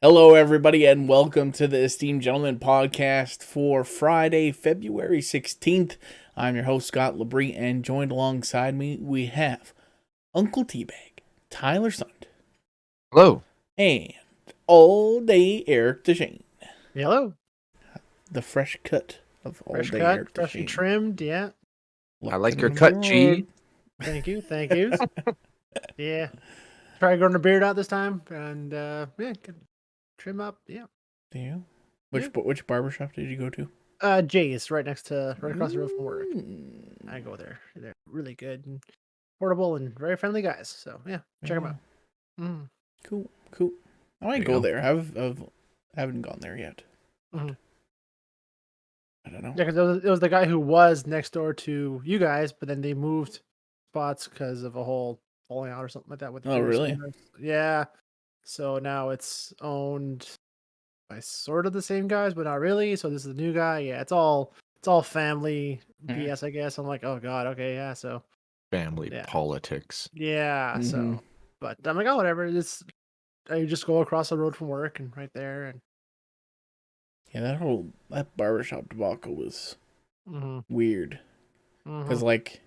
Hello, everybody, and welcome to the Esteemed Gentleman podcast for Friday, February 16th. I'm your host, Scott Labrie, and joined alongside me, we have Uncle Teabag, Tyler Sund. Hello. And all day Eric DeShane. Hello. The fresh cut of all Fresh day cut, Eric fresh and DeShane. trimmed, yeah. I like your cut, G. Thank you. Yeah. Try growing a beard out this time, and yeah, good. Trim up, yeah. Yeah. Which barbershop did you go to? Jay's right across the road from work. I go there. They're really good and portable and very friendly guys. So yeah, check them out. Mm. Cool. I might go there. I haven't gone there yet. Mm-hmm. I don't know. Yeah, because it was the guy who was next door to you guys, but then they moved spots because of a whole falling out or something like that. With the really? owners. Yeah. So now it's owned by sort of the same guys, but not really. So this is the new guy. Yeah, it's all family BS, I guess. I'm like, oh god, okay, yeah. So family politics. Yeah. Mm-hmm. So, but I'm like, oh, whatever. I just go across the road from work and right there, and yeah, that barbershop debacle was weird. Because like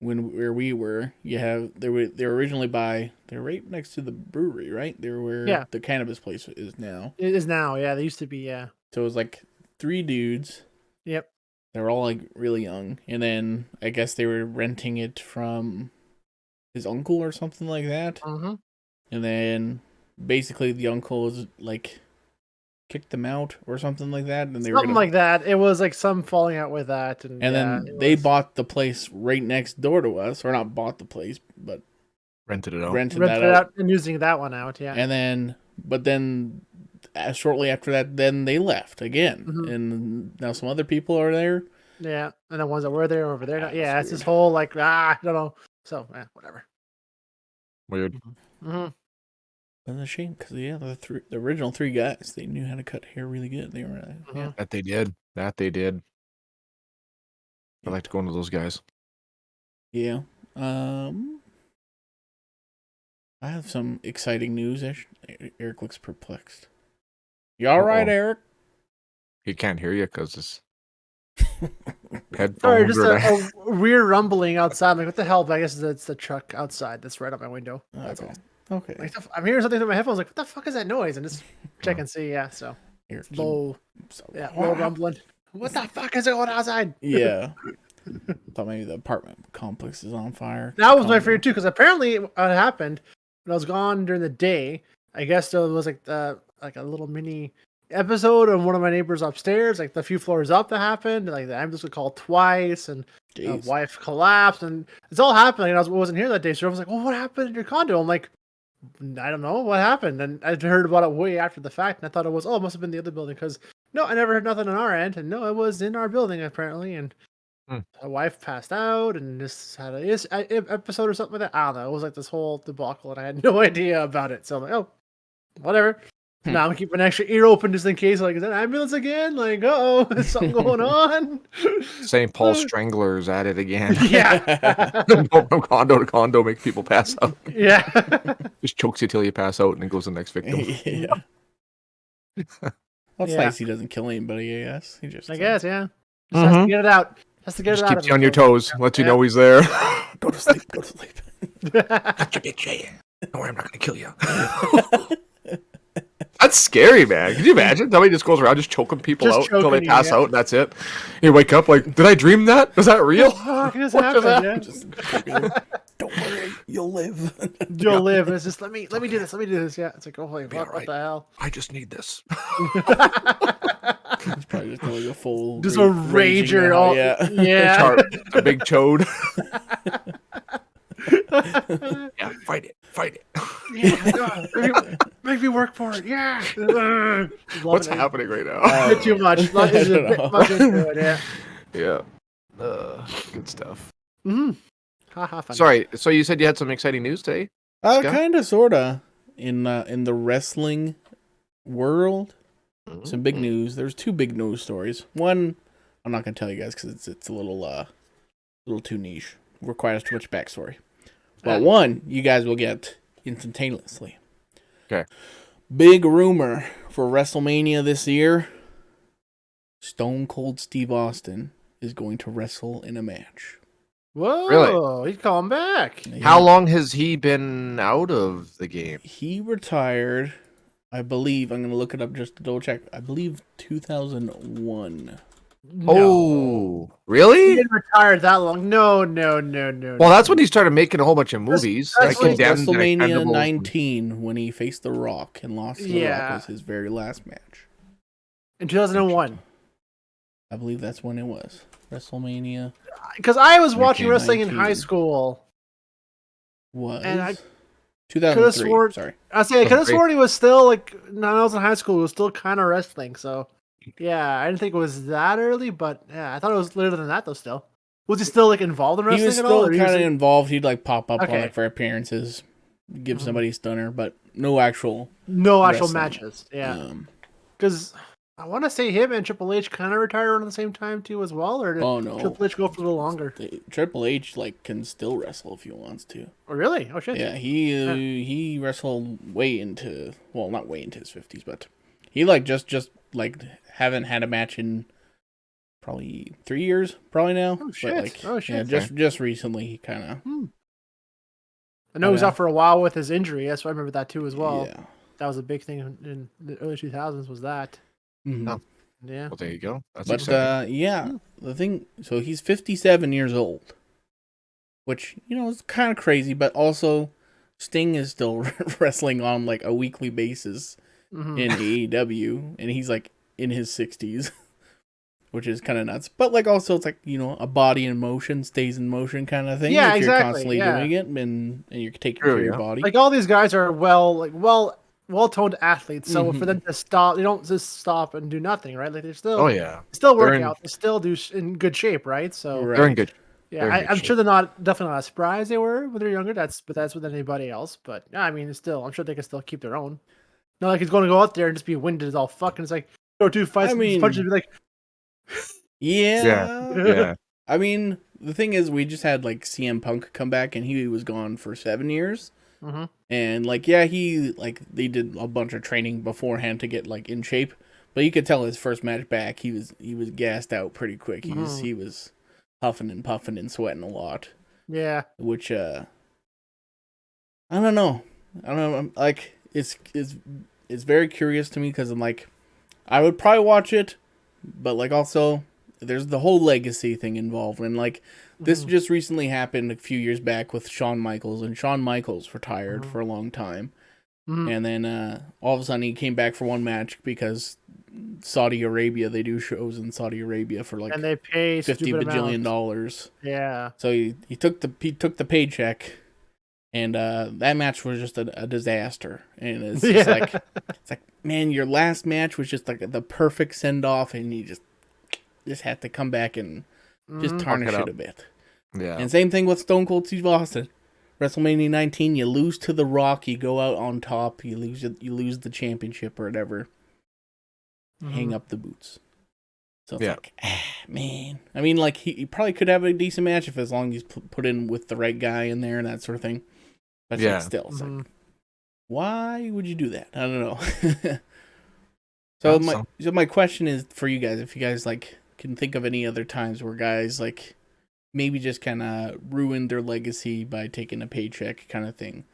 where we were, they were originally they're right next to the brewery, right? They're where the cannabis place is now. It is now, yeah. They used to be, yeah. So it was like 3 dudes. Yep. They were all like really young, and then I guess they were renting it from his uncle or something like that. And then basically the uncle was like kicked them out or something like that, and like that. It was like some falling out with that, and then they bought the place right next door to us, or not bought the place, but rented it out. Rented it out and using that one out, yeah. And then, shortly after that, then they left again, and now some other people are there. Yeah, and the ones that were there over there. Yeah, it's this whole like I don't know. So whatever. Weird. That's a shame because the original 3 guys, they knew how to cut hair really good. They were That they did. I like to go into those guys. Yeah. I have some exciting news. Eric looks perplexed. You all right, Eric? He can't hear you because his headphones. Sorry, just a weird rumbling outside. I'm like, what the hell? But I guess it's the truck outside that's right up my window. That's all. Okay. Like, I'm hearing something through my headphones. Like, what the fuck is that noise? And just check and see. Yeah, so low rumbling. What the fuck is going on outside? Yeah. Thought maybe the apartment complex is on fire. That was my fear too, because apparently what happened when I was gone during the day, I guess there was like a little mini episode of one of my neighbors upstairs, like the few floors up that happened. Like the ambulance was called twice, and my wife collapsed, and it's all happening. And I wasn't here that day, so I was like, "Well, what happened in your condo?" I'm like, I don't know what happened, and I heard about it way after the fact, and I thought it was, it must have been the other building, because no, I never heard nothing on our end, and no, it was in our building apparently, and my wife passed out, and just had an episode or something like that. I don't know. It was like this whole debacle, and I had no idea about it. So I'm like, oh, whatever. Now I'm keeping an extra ear open just in case. Like, is that ambulance again? Like, there's something going on. St. Paul Stranglers at it again. Yeah. From condo to condo, make people pass out. Yeah. Just chokes you till you pass out, and then goes to the next victim. Yeah. Well, it's nice he doesn't kill anybody. I guess he just. I guess, yeah. Just has to get it out. Just keeps you on your toes. Lets you know he's there. Go to sleep. Gotcha, bitch. Don't worry, I'm not gonna kill you. That's scary, man. Can you imagine? Somebody just goes around just choking people out until they pass out, and that's it. You wake up like, did I dream that? Was that real? What just happened? Don't worry, you'll live. You'll live. It's just let me do this. Let me do this. Yeah, it's like, oh holy fuck, what the hell? I just need this. It's probably just like a full, just a rager. Yeah. A big chode. Yeah, fight it. Yeah, make me work for it. Yeah. What's happening right now? Too much. It's a bit much into it, yeah. Good stuff. Funny. Sorry, so you said you had some exciting news today? Kind of, sorta. In the wrestling world, some big news. There's 2 big news stories. One, I'm not gonna tell you guys because it's a little too niche. Requires too much backstory. But one, you guys will get instantaneously. Okay. Big rumor for WrestleMania this year. Stone Cold Steve Austin is going to wrestle in a match. Whoa, Really? he's coming back. Yeah. How long has he been out of the game? He retired, I believe, I'm going to look it up just to double check. I believe 2001. No. Oh, really? He didn't retire that long. No. Well, that's when he started making a whole bunch of movies. That's like WrestleMania 19 when he faced The Rock and lost to The Rock was his very last match. In 2001. I believe that's when it was. WrestleMania. Because I was watching wrestling in high school. And I 2003. Sorry. I could have sworn he was still like when I was in high school. He was still kind of wrestling. So yeah, I didn't think it was that early, but yeah, I thought it was later than that though. Still, was he still like involved in wrestling? He was still kind of involved. He'd like pop up on like for appearances, give somebody a stunner, but no actual matches. Yeah, because. I want to say him and Triple H kind of retired around the same time too, as well. Or did Triple H go for a little longer? Triple H like can still wrestle if he wants to. Oh really? Oh shit! Yeah, he wrestled not way into his 50s, but he like just like haven't had a match in probably 3 years, probably now. Oh shit! But, yeah, just recently he kind of. I know he was out for a while with his injury. That's why I remember that too as well. Yeah, that was a big thing in the early 2000s. Was that? Mm-hmm. Oh. Yeah. Well, there you go. That's exciting. The thing. So he's 57 years old, which is kind of crazy, but also Sting is still wrestling on like a weekly basis in AEW, and he's like in his 60s, which is kind of nuts. But like also it's like a body in motion stays in motion kind of thing. Yeah, if exactly. You're constantly doing it, and you're taking care of your body. Like all these guys are well-toned athletes, so for them to stop, they don't just stop and do nothing, right? Like they're still, still working out, they still do in good shape, right? So they're in good. Yeah, I'm sure they're definitely not as spry as they were when they're younger. That's with anybody else, but yeah, I mean, still, I'm sure they can still keep their own. Not like he's going to go out there and just be winded as all fucking. It's like go 2 fights, punches, be like, yeah. I mean, the thing is, we just had like CM Punk come back, and he was gone for 7 years. And like they did a bunch of training beforehand to get like in shape, but you could tell his first match back he was gassed out pretty quick. He was huffing and puffing and sweating a lot. Yeah, which I don't know. Like it's very curious to me because I'm like I would probably watch it, but like also there's the whole legacy thing involved, and like. This just recently happened a few years back with Shawn Michaels, and Shawn Michaels retired for a long time. And then all of a sudden he came back for one match because Saudi Arabia, they do shows in Saudi Arabia for like and they pay $50 bajillion. Yeah. So he took the paycheck, and that match was just a disaster. And it's just like man, your last match was just like the perfect send off, and you just had to come back and just tarnish it a bit. Yeah. And same thing with Stone Cold Steve Austin. WrestleMania 19, you lose to The Rock, you go out on top, you lose the championship or whatever. Hang up the boots. So it's like, man. I mean, like, he probably could have a decent match as long as he's put in with the right guy in there and that sort of thing. But still, it's like, why would you do that? I don't know. So my question is for you guys, if you guys, like, can think of any other times where guys like maybe just kind of ruined their legacy by taking a paycheck kind of thing.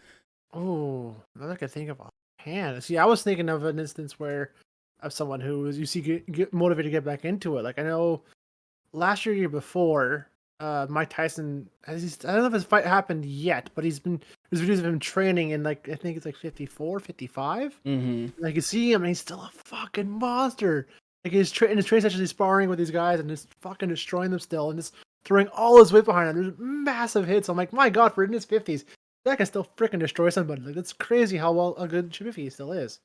Oh, I could think of offhand. See, I was thinking of an instance where of someone who was get motivated to get back into it. Like I know last year before, Mike Tyson I don't know if his fight happened yet, but there's videos of him training in like I think it's like 54, 55. Like you see him and he's still a fucking monster. Like in his training sessions, he's sparring with these guys and just fucking destroying them still, and just throwing all his weight behind him. There's massive hits. I'm like, my God, for in his 50s, that can still freaking destroy somebody. Like that's crazy how a good Chibifi he still is.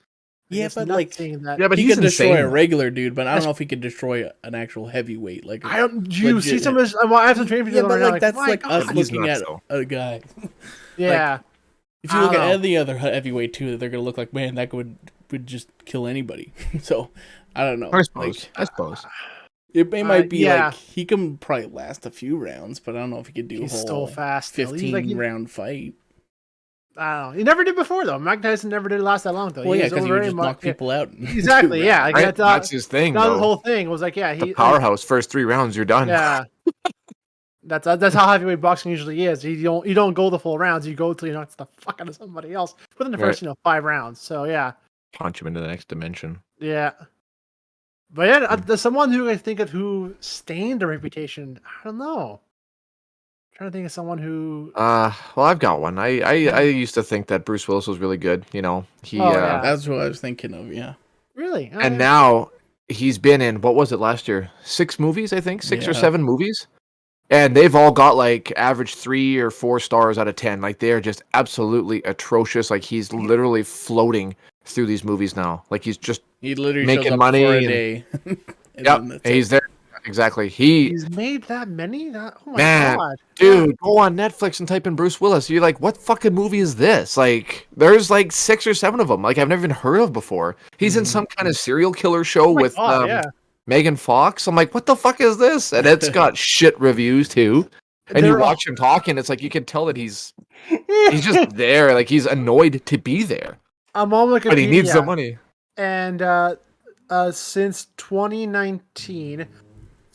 But like, but he could destroy a regular dude, but I don't know if he could destroy an actual heavyweight. Like I don't. You see some of this? I have some training videos right now. Like that's like us looking at a guy. Yeah. Like, if you look at any other heavyweight too, they're gonna look like, man, that would just kill anybody. So. I don't know. I suppose. It might be like he can probably last a few rounds, but I don't know if he could do a whole so fast 15 round fight. I don't know. He never did before though. Mike Tyson never did last that long though. Well, yeah, because he would just knock people out. Exactly. Yeah, like, that's his thing. That was the whole thing. Was like, yeah, the powerhouse. First 3 rounds, you're done. Yeah. That's how heavyweight boxing usually is. You don't go the full rounds. You go till you knock the fuck out of somebody else within the first 5 rounds. So yeah, punch him into the next dimension. Yeah, but yeah, there's someone who I think of who stained a reputation. I don't know. I'm trying to think of someone who. Well, I've got one. I used to think that Bruce Willis was really good. You know, that's what I was thinking of. Yeah, really. And now he's been in, what was it last year? 6 movies, I think, 6 or 7 movies. And they've all got like average 3 or 4 stars out of 10. Like they're just absolutely atrocious. Like he's literally floating through these movies now. Like he literally making shows up money for a day. Yep, he's there. Exactly. He's made that many. Oh my god, dude! Go on Netflix and type in Bruce Willis. You're like, what fucking movie is this? Like, there's like 6 or 7 of them. Like I've never even heard of before. He's in some kind of serial killer show with Megan Fox. I'm like, what the fuck is this? And it's got shit reviews too. And you watch him talking, it's like you can tell that he's just there, like he's annoyed to be there. I'm on Wikipedia, but he needs the money. And since 2019, end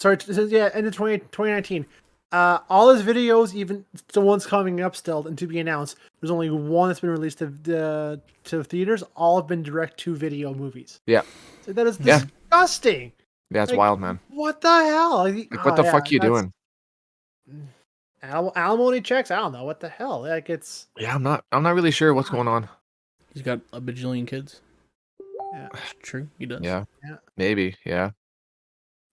of 2019, all his videos, even the ones coming up still and to be announced, there's only one that's been released to theaters. All have been direct to video movies. Yeah, so that is disgusting. Yeah, it's wild, man. What the hell? What the fuck are you doing? Alimony checks? I don't know. What the hell? Like it's. Yeah, I'm not really sure what's going on. He's got a bajillion kids. Yeah, true. He does. Yeah. Maybe. Yeah.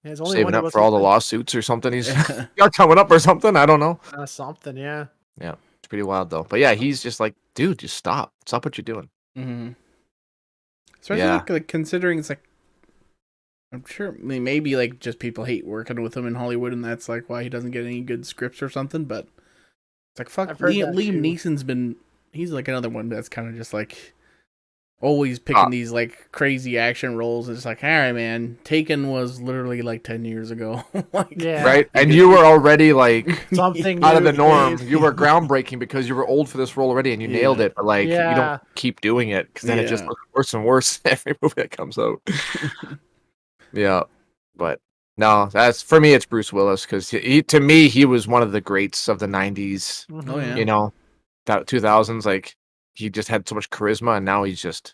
Only saving up for all the lawsuits or something. He's got coming up or something. I don't know. Something. Yeah. Yeah, it's pretty wild though. But yeah, he's just like, dude, just stop what you're doing. Mm-hmm. Especially like considering it's like. I'm sure maybe like just people hate working with him in Hollywood and that's like why he doesn't get any good scripts or something, but it's like fuck Liam Neeson's he's like another one that's kind of just like always picking these like crazy action roles. It's like, all right, man, Taken was literally like 10 years ago. Right? And you were already like something out of the norm. You were groundbreaking because you were old for this role already and you nailed it, but like you don't keep doing it because then it just looks worse and worse every movie that comes out. Yeah, but no, that's for me. It's Bruce Willis because to me he was one of the greats of the '90s. Oh yeah, you know, that 2000s. Like he just had so much charisma, and now he's just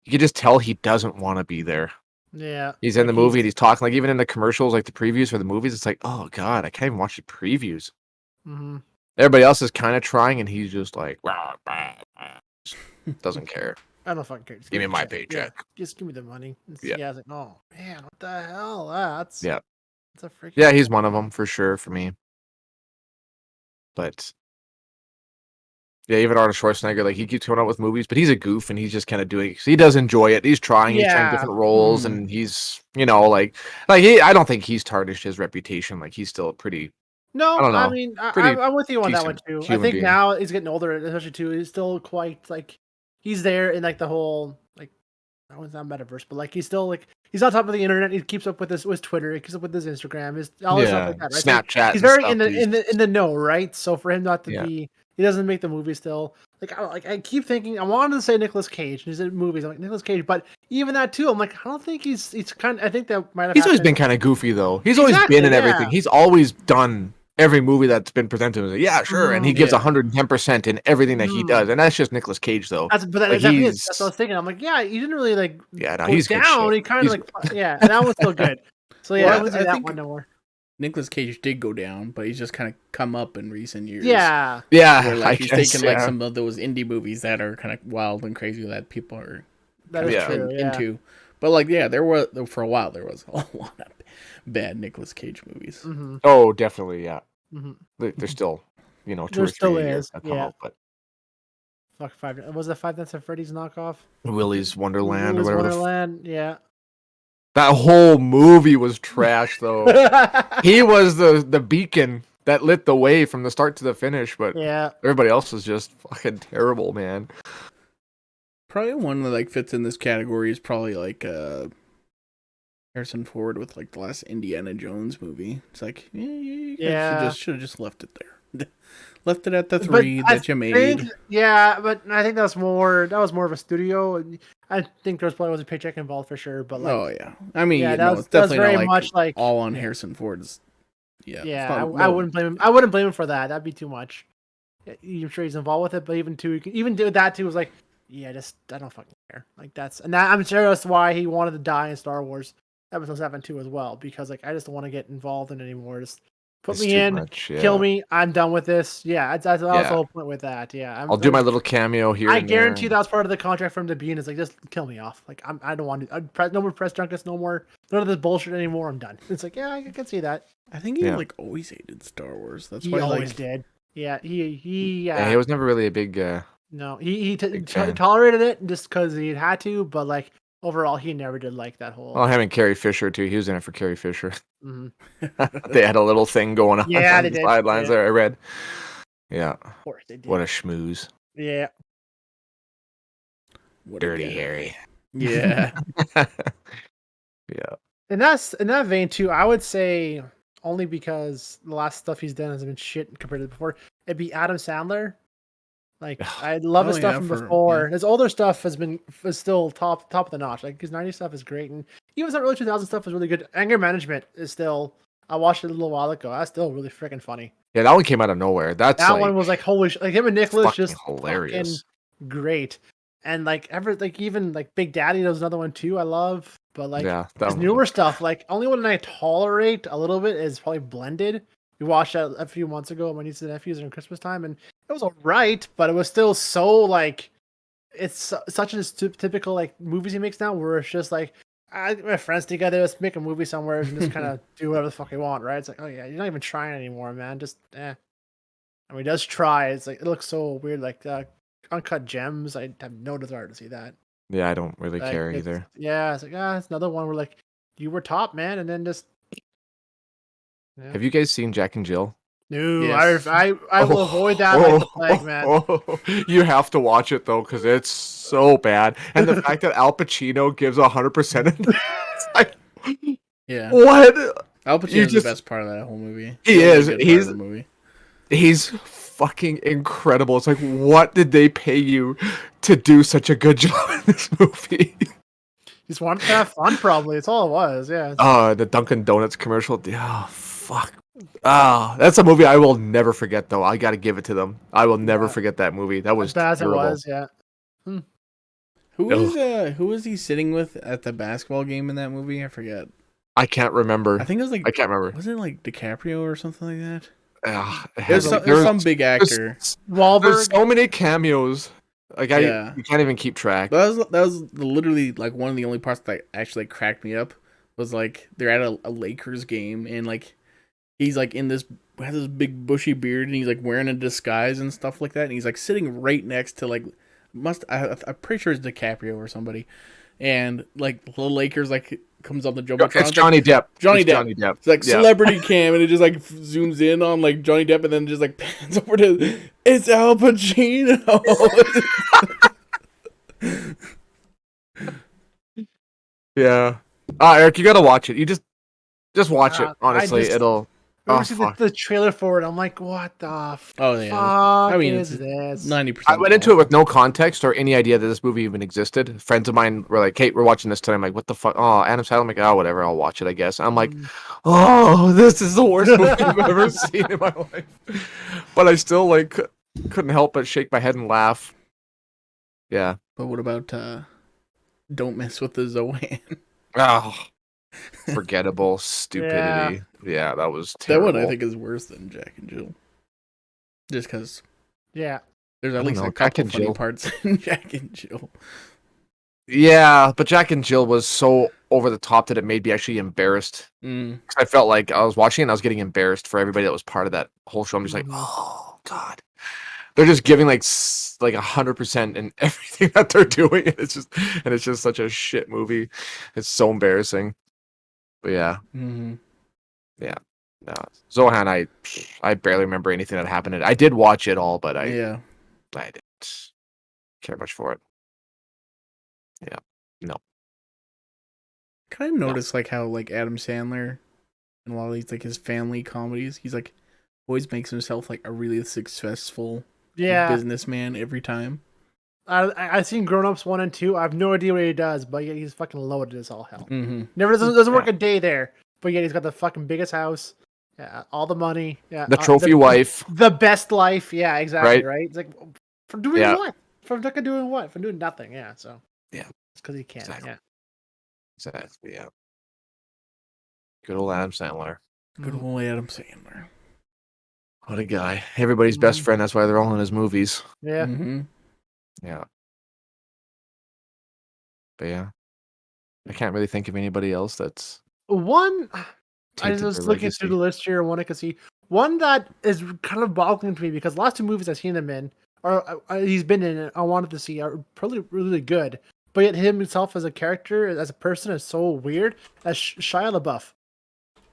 you can just tell he doesn't want to be there. Yeah, he's in the movie and he's talking like even in the commercials, like the previews for the movies. It's like, oh god, I can't even watch the previews. Mm-hmm. Everybody else is kind of trying, and he's just like doesn't care. I don't fucking care. Give me my paycheck. Yeah. Just give me the money. I was like, oh man, what the hell? That's a freaking. Yeah, he's one of them for sure for me. But yeah, even Arnold Schwarzenegger, like he keeps coming out with movies, but he's a goof and he's just kind of doing. He does enjoy it. He's trying different roles, and he's like I don't think he's tarnished his reputation. Like he's still pretty. No, I don't know. I mean, I'm with you on that one too. I think now he's getting older, especially too. He's still quite like. He's there in like the whole like I don't know, not metaverse, but like he's still like he's on top of the internet. He keeps up with his Twitter, he keeps up with his Instagram, his all this stuff like that, right? Snapchat. So he's very in the know, right? So for him not to be, he doesn't make the movie still. I keep thinking I wanted to say Nicolas Cage. He's in movies. I'm like Nicolas Cage, but even that too, I'm like I don't think he's kind. I think that might have. He's always been kind of goofy though. He's always been in everything. He's always done. Every movie that's been presented to him, yeah, sure, and he gives 110% in everything that he does, and that's just Nicolas Cage, though. That's what I was thinking. I'm like, yeah, he didn't really like. Yeah, no, he's down. He kind of like, and that one's still good. So yeah, I think one no more. Nicolas Cage did go down, but he's just kind of come up in recent years. Yeah. Where, like, he's taken like some of those indie movies that are kind of wild and crazy that people are into. But like, there was for a while there was a lot of bad Nicolas Cage movies. Mm-hmm. Oh, definitely, yeah. Mm-hmm. There's still, 2 or 3 years that come out, but fuck 5. Was that Five Nights at Freddy's knockoff? Willy's Wonderland or whatever. Wonderland, yeah. That whole movie was trash, though. He was the beacon that lit the way from the start to the finish, but everybody else was just fucking terrible, man. Probably one that like fits in this category is probably like Harrison Ford with like the last Indiana Jones movie. It's like, should have just left it there. Left it at the 3 that you made. Yeah, but I think that was more of a studio. I think there was probably was a paycheck involved for sure. But like, Oh yeah, I mean, yeah, it's definitely very not much like all on Harrison Ford's. Yeah, yeah. not, I wouldn't blame him. I wouldn't blame him for that. That'd be too much. I'm sure he's involved with it, but even do that too was like, yeah, just I don't fucking care. Like I'm sure that's why he wanted to die in Star Wars Episode 7 too as well, because like I just don't want to get involved in it anymore. Just put me in, kill me. I'm done with this. Yeah, that was the whole point with that. Yeah, I'll do my little cameo here. I guarantee that was part of the contract from the beginning. It's like just kill me off. Like I don't want to. No more press junkets. No more none of this bullshit anymore. I'm done. It's like I can see that. I think he like always hated Star Wars. That's why he always did. Yeah, he was never really a big. No, he tolerated it just because he had to, but like overall, he never did like that whole. Well, having Carrie Fisher too, he was in it for Carrie Fisher. Mm-hmm. They had a little thing going on. Yeah, on they the did. Sidelines there, I read. Yeah, of course they did. What a schmooze. Yeah. Dirty Harry. Yeah. Yeah. And in that vein too, I would say only because the last stuff he's done has been shit compared to before. It'd be Adam Sandler. Like I love his stuff from before. His older stuff is still top of the notch. Like his 90s stuff is great, and even his early 2000 stuff is really good. Anger Management is still. I watched it a little while ago. That's still really freaking funny. Yeah, that one came out of nowhere. That one was like holy shit. Like him and Nicholas just hilarious, great. And like even like Big Daddy, there's another one too. I love, but like his newer stuff. Like only one I tolerate a little bit is probably Blended. We watched that a few months ago. My nieces and nephews during Christmas time, and it was alright, but it was still so like it's such a typical like movies he makes now, where it's just like I get my friends together, let's make a movie somewhere and just kind of do whatever the fuck we want, right? It's like, oh yeah, you're not even trying anymore, man. Just I mean, he does try. It's like it looks so weird, like Uncut Gems. I have no desire to see that. Yeah, I don't really care either. Yeah, it's like it's another one where like you were top man, and then just. Yeah. Have you guys seen Jack and Jill? No, yes. I will avoid that like the plague, man. You have to watch it though, because it's so bad, and the fact that Al Pacino gives 100%. Like, yeah, what? Al Pacino's the best part of that whole movie. He is. He's fucking incredible. It's like, what did they pay you to do such a good job in this movie? Just wanted to have fun, probably. It's all it was. Yeah. The Dunkin' Donuts commercial. Oh fuck. That's a movie I will never forget, though. I got to give it to them. I will never forget that movie. That was terrible. As it was, yeah. Who was he sitting with at the basketball game in that movie? I forget. I can't remember. I think it was like I can't remember. Was it like DiCaprio or something like that? There's some big actor. There's so many cameos. Like you can't even keep track. That was literally like one of the only parts that actually cracked me up. Was like they're at a Lakers game and like he's like has this big bushy beard and he's like wearing a disguise and stuff like that, and he's like sitting right next to like I'm pretty sure it's DiCaprio or somebody, and like the Lakers like comes up the Jumbotron. It's Johnny Depp. Johnny Depp. It's like celebrity cam, and it just like zooms in on like Johnny Depp, and then just like pans over to it's Al Pacino. Yeah. Eric, you gotta watch it. You just watch it. Honestly, it'll. The trailer for it, I'm like, what the fuck I mean, is this? 90%. I went into it with no context or any idea that this movie even existed. Friends of mine were like, "Kate, we're watching this tonight." I'm like, "What the fuck?" Oh, Adam Sandler. I'm like, "Oh, whatever. I'll watch it, I guess." I'm like, "Oh, this is the worst movie I've ever seen in my life." But I still like couldn't help but shake my head and laugh. Yeah. But what about Don't Mess with the Zohan? Oh, forgettable stupidity. Yeah, that was terrible. That one I think is worse than Jack and Jill. Just because. Yeah. There's at least a couple funny parts in Jack and Jill. Yeah, but Jack and Jill was so over the top that it made me actually embarrassed. I felt like I was watching and I was getting embarrassed for everybody that was part of that whole show. I'm just like, oh god, they're just giving like 100% in everything that they're doing, and it's just such a shit movie. It's so embarrassing. But yeah, yeah. No, Zohan, I barely remember anything that happened. I did watch it all, but I didn't care much for it. Yeah, no. Kind of notice like how like Adam Sandler and a lot of these like his family comedies, he's like always makes himself like a really successful businessman every time. I've seen Grown Ups 1 and 2. I have no idea what he does, but yet he's fucking loaded as all hell. Mm-hmm. Never doesn't work a day there, but yet he's got the fucking biggest house. Yeah, all the money. Yeah, the trophy wife. The best life. Yeah, exactly. Right. It's like from doing what? From fucking doing what? From doing nothing. Yeah. So it's because he can. Exactly. Yeah. Exactly. Yeah. Good old Adam Sandler. Good old Adam Sandler. What a guy. Everybody's best friend. That's why they're all in his movies. Yeah. Mm-hmm. Yeah. But yeah. I can't really think of anybody else that's one. I was looking through the list here. One I could see. One that is kind of boggling to me because the last 2 movies I've seen him in, or he's been in, I wanted to see, are probably really good. But yet him himself as a character, as a person, is so weird. As Shia LaBeouf.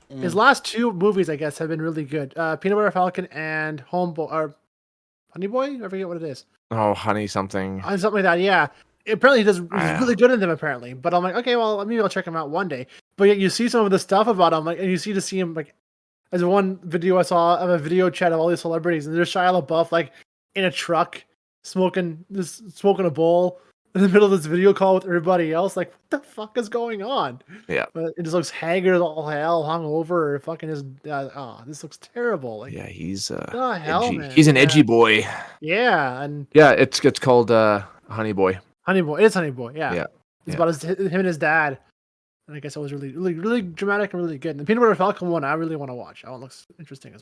His last 2 movies, I guess, have been really good. Peanut Butter Falcon and Homeboy, or Honey Boy? I forget what it is. Oh, Honey something. Something like that, yeah. Apparently he's really good in them, apparently. But I'm like, okay, well, maybe I'll check him out one day. But yet you see some of the stuff about him, like, and you see him, like, as one video I saw of a video chat of all these celebrities, and there's Shia LaBeouf, like, in a truck, smoking a bowl in the middle of this video call with everybody else. Like, what the fuck is going on? Yeah. But it just looks haggard as all hell, hungover, or fucking just, this looks terrible. Like, yeah, he's hell, man. He's an edgy boy. Yeah, and yeah, it's called Honey Boy. Honey Boy. It's Honey Boy, yeah. Yeah. It's about him and his dad. And I guess it was really, really, really dramatic and really good. And the Peanut Butter Falcon one, I really want to watch. That one looks interesting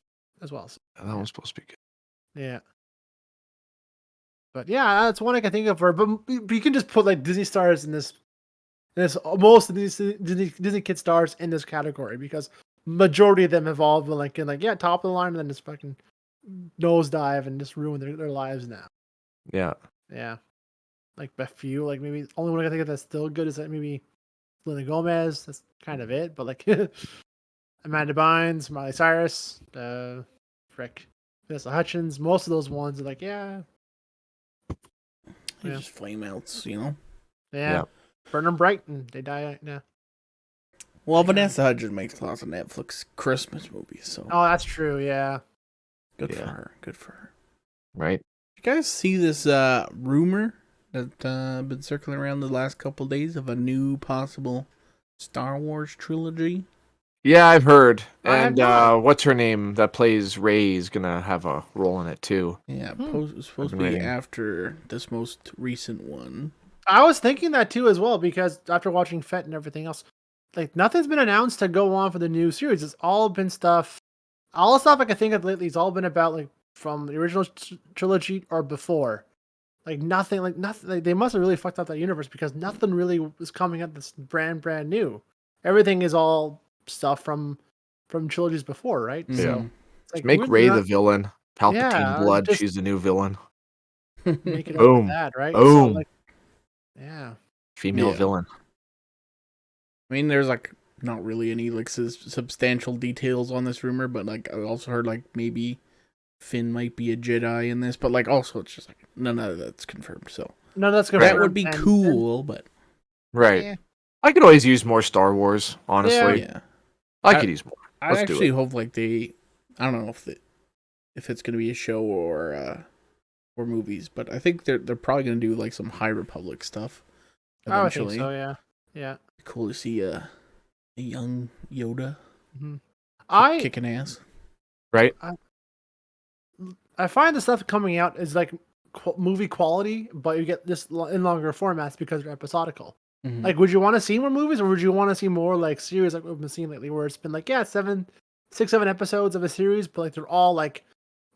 as well. So, that one's supposed to be good. Yeah. But yeah, that's one I can think of for. But you can just put like Disney stars in this. Most of these Disney kid stars in this category because majority of them have all been like top of the line and then just fucking nosedive and just ruin their lives now. Yeah. Yeah. Like a few, like maybe the only one I can think of that's still good is like maybe Selena Gomez. That's kind of it. But like Amanda Bynes, Miley Cyrus, Vanessa Hutchins, most of those ones are like, They're just flame outs, you know? Yeah. Burn them bright and they die. Yeah. Well, Vanessa Hudgens makes lots of Netflix Christmas movies, so. Oh, that's true. Yeah. Good for her. Good for her. Right. You guys see this rumor that been circling around the last couple of days of a new possible Star Wars trilogy? Yeah, I've heard. And what's her name that plays Rey is gonna have a role in it too. Yeah, it's supposed to be after this most recent one. I was thinking that too as well because after watching Fett and everything else, like nothing's been announced to go on for the new series. It's all been stuff. All the stuff I can think of lately has all been about like from the original trilogy or before. Like nothing. Like they must have really fucked up that universe because nothing really was coming up that's brand new. Everything is all stuff from trilogies before, right? Yeah. So like, make Rey the villain. Palpatine blood. She's the new villain. Make it boom. That, right? Boom. So, like, yeah. Female villain. I mean, there's like not really any like substantial details on this rumor, but like I also heard like maybe Finn might be a Jedi in this, but like also it's just like none of that's confirmed. So that's confirmed. That would be cool, but right. Yeah. I could always use more Star Wars, honestly. Yeah. I could use more. I actually hope like I don't know if it's gonna be a show or movies, but I think they're probably gonna do like some High Republic stuff eventually. I think so, yeah. Cool to see a young Yoda kicking ass. Right. I find the stuff coming out is like movie quality, but you get this in longer formats because they're episodical. Mm-hmm. Like, would you want to see more movies, or would you want to see more like series like we've been seeing lately, where it's been like 7 episodes of a series, but like they're all like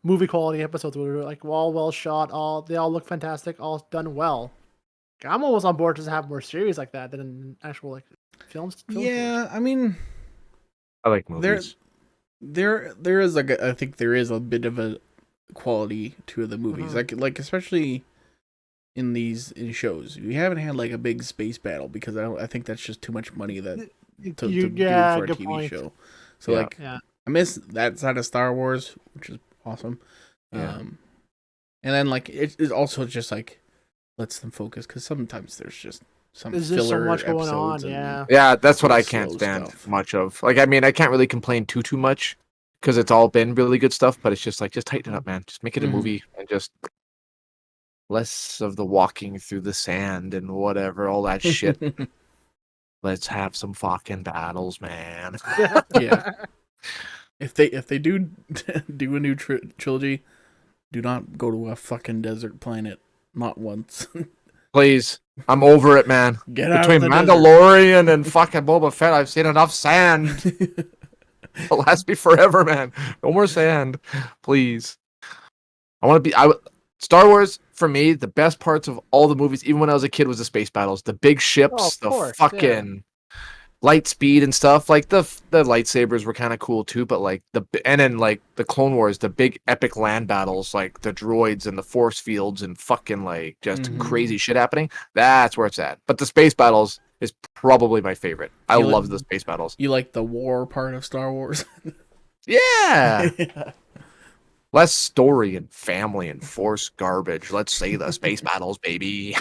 movie quality episodes where they're like all well shot, they all look fantastic, all done well. I'm almost on board to have more series like that than an actual like films. Yeah, I mean, I like movies. There is like I think there is a bit of a quality to the movies, like especially in shows. We haven't had like a big space battle because I think that's just too much money to do for a TV show. So I miss that side of Star Wars, which is awesome. Yeah. And then like it's also just like lets them focus because sometimes there's just there's just so much going on. Yeah, that's what I can't stand much of. Like, I mean, I can't really complain too much because it's all been really good stuff, but it's just like, just tighten it up, man. Just make it a movie and just less of the walking through the sand and whatever, all that shit. Let's have some fucking battles, man. Yeah. If they do a new trilogy, do not go to a fucking desert planet. Not once. Please. I'm over it, man. Get out Between of the Mandalorian and fucking Boba Fett, I've seen enough sand. It'll last me forever, man. No more sand. Please. Star Wars, for me, the best parts of all the movies, even when I was a kid, was the space battles. The big ships, fucking light speed and stuff. Like the lightsabers were kind of cool too, but like the Clone Wars, the big epic land battles, like the droids and the force fields and fucking like just crazy shit happening. That's where it's at. But the space battles is probably my favorite. I love the space battles. You like the war part of Star Wars? Yeah. Less story and family and force garbage. Let's say the space battles, baby.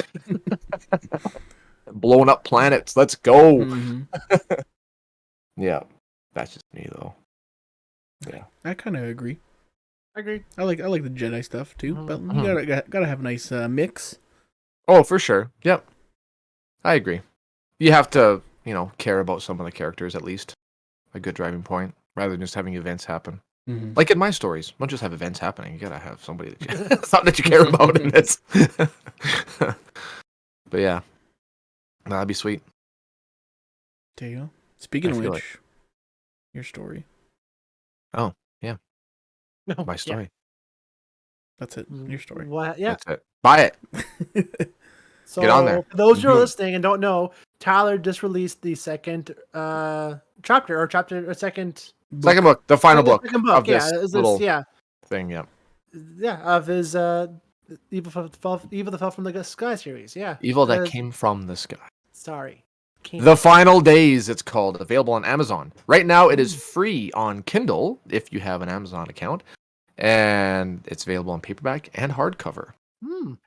Blowing up planets. Let's go. Yeah. That's just me though. Yeah. I kind of agree. I agree. I like the Jedi stuff too, but you gotta have a nice mix. Oh, for sure. Yep. I agree. You have to, care about some of the characters at least. A good driving point, rather than just having events happen. Like in my stories, don't just have events happening. You gotta have somebody something that you care about in this. But yeah, that'd be sweet. There you go. Speaking of which, your story. Oh yeah, my story. Yeah. That's it. Your story. What? Yeah. That's it. Buy it. So, get on there. For those who are listening and don't know, Tyler just released the second chapter or second book, the final book of this little thing. Yeah. Yeah, of his Evil that Fell from the Sky series. Yeah. Evil that came from the sky. Sorry. The Final Days, it's called. Available on Amazon. Right now, it is free on Kindle if you have an Amazon account. And it's available on paperback and hardcover.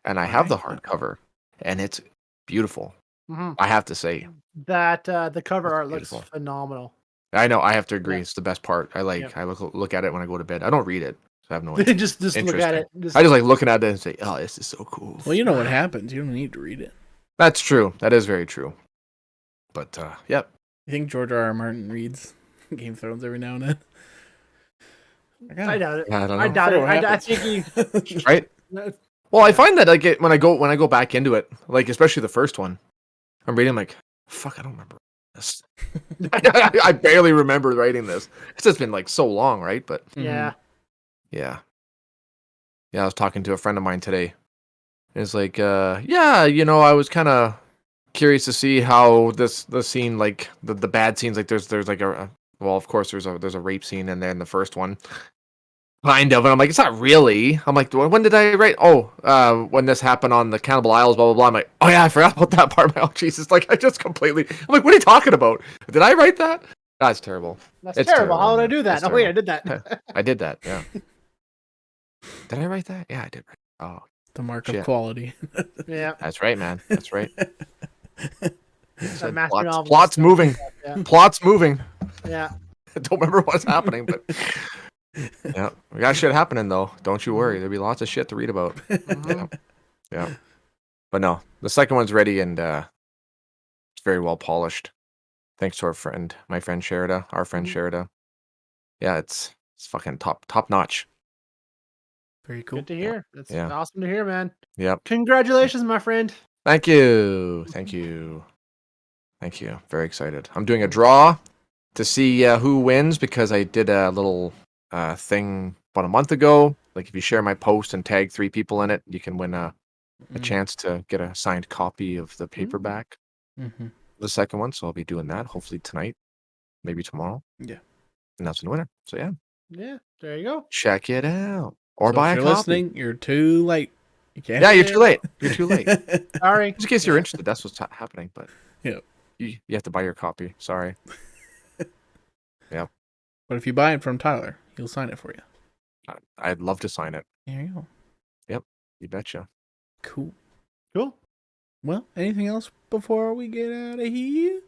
And I have the hardcover. And it's beautiful. I have to say. That the cover art looks phenomenal. I know. I have to agree. It's the best part. I look at it when I go to bed. I don't read it. So I have no idea. just look at it. I just like looking at it and say, oh, this is so cool. Well, you know what happens. You don't need to read it. That's true. That is very true. But, yep. You think George R.R. Martin reads Game of Thrones every now and then? I doubt it. I don't know. I doubt it. I think he... Right? Well, I find that when I go back into it, like especially the first one, I'm reading like, fuck, I don't remember this. I barely remember writing this. It's just been like so long, right? But yeah. I was talking to a friend of mine today. It's like, I was kind of curious to see how the scene, like the bad scenes, like there's like of course there's a rape scene in there in the first one. Kind of, and I'm like, it's not really. I'm like, when did I write? Oh, when this happened on the Cannibal Isles, blah blah blah. I'm like, oh yeah, I forgot about that part. Oh Jesus, like I just completely. I'm like, what are you talking about? Did I write that? That's terrible. It's terrible. How did I do that? Oh wait, I did that. I did that. Yeah. Did I write that? Yeah, I did. Oh, the mark of quality. Yeah, that's right, man. That's right. Plot's moving. Yeah. Plot's moving. Yeah. I don't remember what's happening, but. Yeah, we got shit happening though. Don't you worry. There'll be lots of shit to read about. Yeah. But no, the second one's ready and it's very well polished. Thanks to my friend Sherida, our friend Sherida. Yeah, it's fucking top notch. Very cool. Good to hear. That's awesome to hear, man. Yep. Congratulations, my friend. Thank you. Very excited. I'm doing a draw to see who wins because I did a little thing about a month ago. Like if you share my post and tag 3 people in it, you can win a chance to get a signed copy of the paperback. The second one, so I'll be doing that hopefully tonight, maybe tomorrow. Yeah, and that's the winner. So yeah, there you go. Check it out or buy a copy. Listening, you're too late. You're too late. You're too late. Sorry. Just in case you're interested, that's what's happening. But yeah, you have to buy your copy. Sorry. Yeah. But if you buy it from Tyler, he'll sign it for you. I'd love to sign it. There you go. Yep. You betcha. Cool. Well, anything else before we get out of here?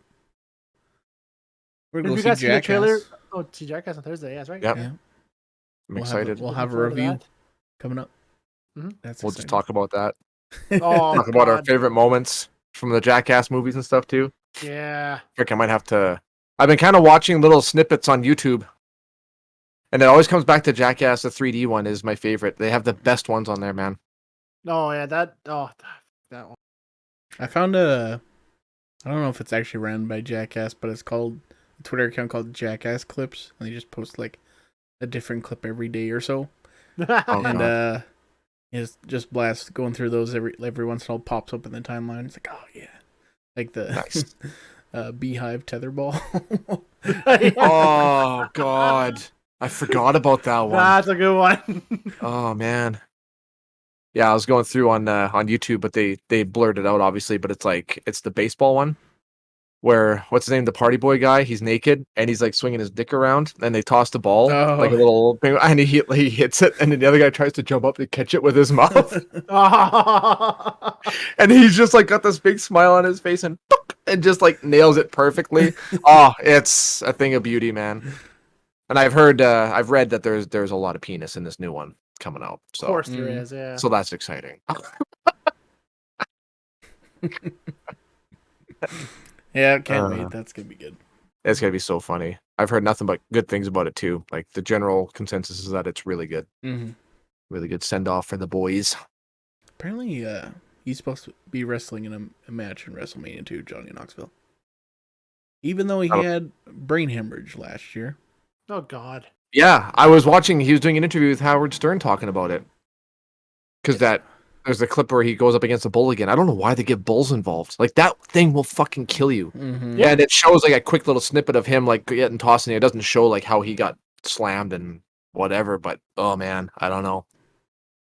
We're going to go see Jackass. Oh, see Jackass on Thursday. Yeah, that's right. Yep. Yeah. I'm excited. We'll have a review coming up. Mm-hmm. We'll just talk about that. Talk about our favorite moments from the Jackass movies and stuff too. Yeah. Frick, I might have to. I've been kind of watching little snippets on YouTube, and it always comes back to Jackass. The 3D one is my favorite. They have the best ones on there, man. Oh yeah, that one. I found I don't know if it's actually ran by Jackass, but it's called a Twitter account called Jackass Clips, and they just post like a different clip every day or so. And it's just blast going through those every once in a while pops up in the timeline. It's like, oh yeah, like the Nice. beehive tetherball. Oh God, I forgot about that one. That's a good one. Oh man. Yeah, I was going through on YouTube, but they blurred it out obviously. But it's the baseball one, where what's his name, the party boy guy? He's naked and he's like swinging his dick around, and they toss the ball like a little thing, and he hits it, and then the other guy tries to jump up to catch it with his mouth, and he's just like got this big smile on his face and just like nails it perfectly. Oh, it's a thing of beauty, man. And I've read that there's a lot of penis in this new one coming out. So. Of course there is, yeah. So that's exciting. Yeah, can't wait. That's gonna be good. It's gonna be so funny. I've heard nothing but good things about it too. Like the general consensus is that it's really good. Mm-hmm. Really good send off for the boys. Apparently, he's supposed to be wrestling in a match in WrestleMania 2, Johnny Knoxville. Even though he had brain hemorrhage last year. Oh God. Yeah, I was watching. He was doing an interview with Howard Stern talking about it. Because there's a clip where he goes up against a bull again. I don't know why they get bulls involved. Like that thing will fucking kill you. Mm-hmm. Yeah, and it shows like a quick little snippet of him like getting tossed in it. It doesn't show like how he got slammed and whatever. But oh man, I don't know.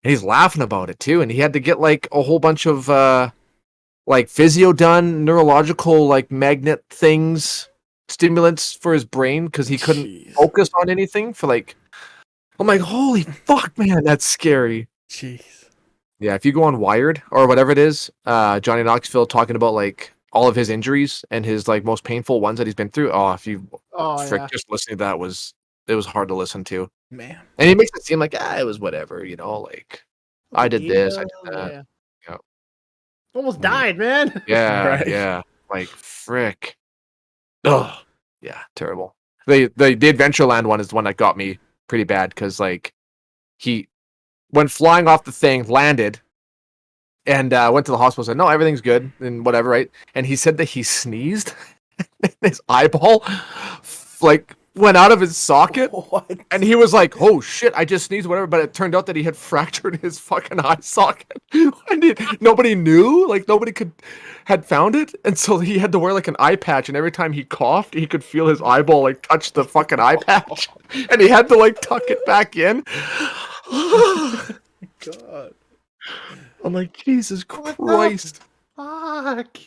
And he's laughing about it too. And he had to get like a whole bunch of like physio done, neurological like magnet things, stimulants for his brain because he couldn't focus on anything for like. I'm like, holy fuck, man, that's scary. Jeez. Yeah, if you go on Wired or whatever it is, Johnny Knoxville talking about like all of his injuries and his like most painful ones that he's been through. Oh, if you just listening to that it was hard to listen to. Man. And he makes it seem like it was whatever, you know, like I did this, I did that. Yeah. Almost died, man. Yeah, Right. yeah. Like frick. Oh, yeah, terrible. The Adventureland one is the one that got me pretty bad because like he went flying off the thing, landed, and went to the hospital. Said, "No, everything's good," and whatever, right? And he said that he sneezed, and his eyeball, like, went out of his socket. What? And he was like, "Oh shit, I just sneezed, whatever." But it turned out that he had fractured his fucking eye socket, and nobody knew, like nobody had found it, and so he had to wear like an eye patch. And every time he coughed, he could feel his eyeball like touch the fucking eye patch, and he had to like tuck it back in. God. I'm like, Jesus Christ. Fuck.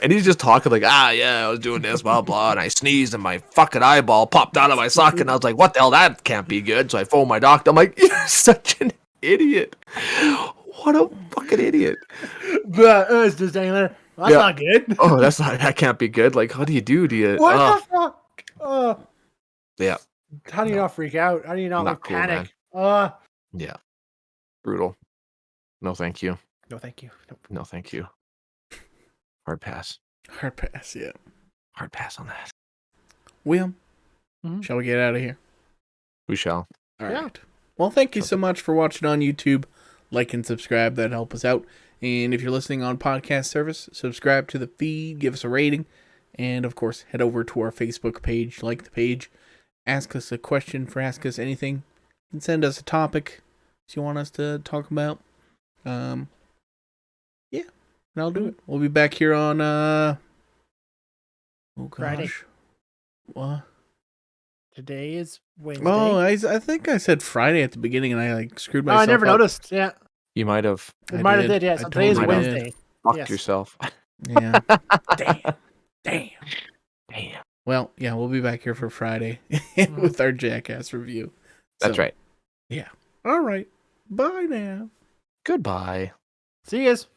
And he's just talking like, yeah, I was doing this, blah, blah, and I sneezed and my fucking eyeball popped out of my socket. And I was like, what the hell, that can't be good. So I phoned my doctor. I'm like, you're such an idiot. What a fucking idiot. It's just hanging there. That's not good. Oh, that can't be good. Like, how do you do? What the fuck? Yeah. How do you not freak out? How do you not like cool, panic? Yeah. Brutal. No, thank you. No, thank you. Nope. No, thank you. Hard pass. Hard pass, yeah. Hard pass on that. William, shall we get out of here? We shall. All right. Well, thank you so much for watching on YouTube. Like and subscribe. That'd help us out. And if you're listening on podcast service, subscribe to the feed, give us a rating, and of course, head over to our Facebook page, like the page, ask us a question for Ask Us Anything, and send us a topic you want us to talk about. Yeah, and I'll do it. We'll be back here on Friday. What? Today is Wednesday. Oh, I think I said Friday at the beginning, and I like screwed myself. I never up. noticed. Yeah, you might have. it might have did. Yeah, so today is Wednesday. Fuck yourself. Yeah. Damn. Well, yeah, we'll be back here for Friday with our Jackass review. That's right. Yeah. All right. Bye now. Goodbye. See yous.